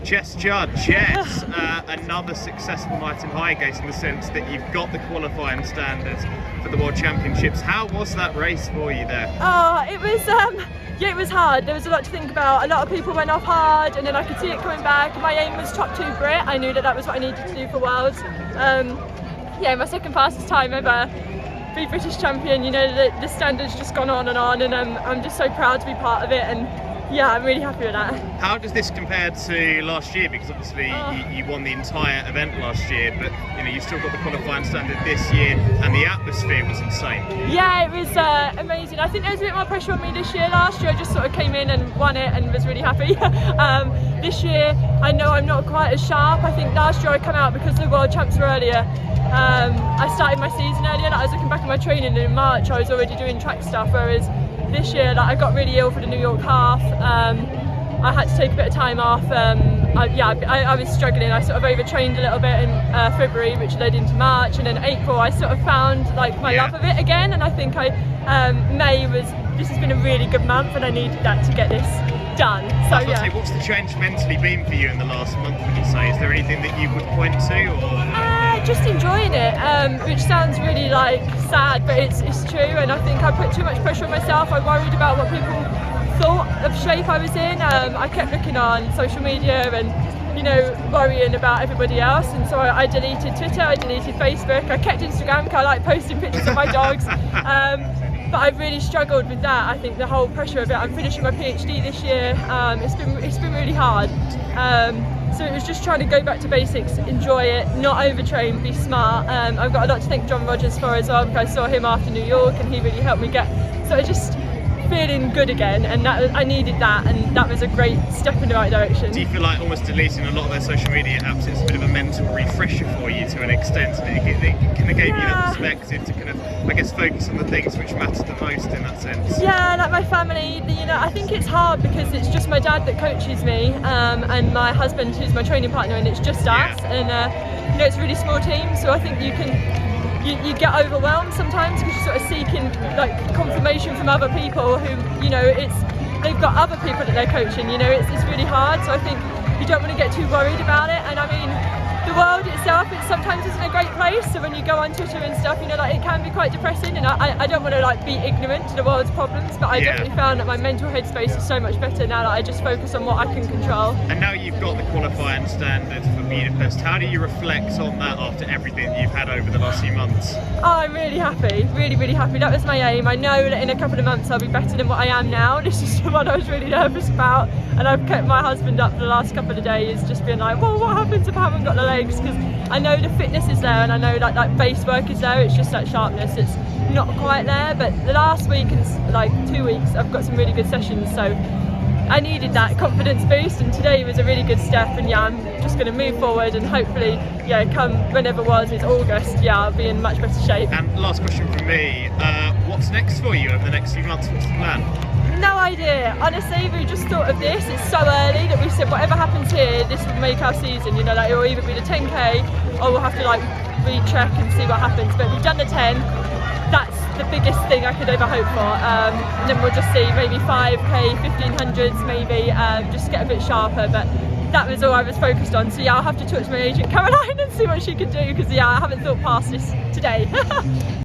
Jess Judd, another successful night in Highgate in the sense that you've got the qualifying standards for the World Championships. How was that race for you there? Oh, it was hard. There was a lot to think about. A lot of people went off hard, and then I could see it coming back. My aim was top 2 Brit. I knew that was what I needed to do for Worlds. My second fastest time ever. Be British champion. You know, the standard's just gone on, and I'm just so proud to be part of it. And yeah, I'm really happy with that. How does this compare to last year? Because obviously you won the entire event last year, but you still got the qualifying standard this year, and the atmosphere was insane. Yeah, it was amazing. I think there was a bit more pressure on me this year. Last year I just sort of came in and won it and was really happy. This year I know I'm not quite as sharp. I think last year I come out because the World Champs were earlier. I started my season earlier, and I was looking back at my training, and in March I was already doing track stuff, whereas this year I got really ill for the New York half. I had to take a bit of time off. I was struggling. I sort of overtrained a little bit in February, which led into March, and then April I sort of found my love of it again, and I think this has been a really good month, and I needed that to get this done. So yeah. What's the change mentally been for you in the last month, would you say? Is there anything that you would point to, or? Just enjoying it, which sounds really sad, but it's true, and I think I put too much pressure on myself. I worried about what people thought of shape I was in. I kept looking on social media and worrying about everybody else, and so I deleted Twitter, I deleted Facebook, I kept Instagram because I like posting pictures of my dogs. But I've really struggled with that. I think the whole pressure of it. I'm finishing my PhD this year. It's been really hard. So it was just trying to go back to basics, enjoy it, not overtrain, be smart. I've got a lot to thank John Rogers for as well, because I saw him after New York and he really helped me get. So I just feeling good again, and I needed that, and that was a great step in the right direction. Do you feel like almost deleting a lot of their social media apps, it's a bit of a mental refresher for you to an extent, and it kind of gave you the perspective to kind of, I guess, focus on the things which matter the most in that sense? Yeah, like my family, I think it's hard because it's just my dad that coaches me, and my husband who's my training partner, and it's just us, and it's a really small team, so I think you get overwhelmed sometimes because you're sort of seeking confirmation from other people who, they've got other people that they're coaching, it's really hard. So I think you don't want to get too worried about it. And I mean, the world itself, it sometimes isn't a great place. So when you go on Twitter and stuff, it can be quite depressing. And I don't want to be ignorant to the world's problems, but I definitely found that my mental headspace is so much better now that I just focus on what I can control. And now you've got the qualifying standard for Budapest. How do you reflect on that after everything that you've had over the last few months? Oh, I'm really happy, really, really happy. That was my aim. I know that in a couple of months I'll be better than what I am now. This is the one I was really nervous about, and I've kept my husband up for the last couple of days, just being like, well, what happens if I haven't got the legs? Because I know the fitness is there, and I know that base work is there. It's just that sharpness, it's not quite there. But the last week and 2 weeks, I've got some really good sessions, so I needed that confidence boost, and today was a really good step. And I'm just going to move forward, and hopefully, come whenever it's August, I'll be in much better shape. And last question from me, what's next for you over the next few months? What's the plan? No idea. Honestly, we just thought of this. It's so early that we said whatever happens here, this will make our season. It will either be the 10k or we'll have to recheck and see what happens. But we've done the 10. That's the biggest thing I could ever hope for. And then we'll just see maybe 5k, 1500s, maybe just get a bit sharper. But that was all I was focused on. So I'll have to talk to my agent Caroline and see what she can do, because I haven't thought past this today.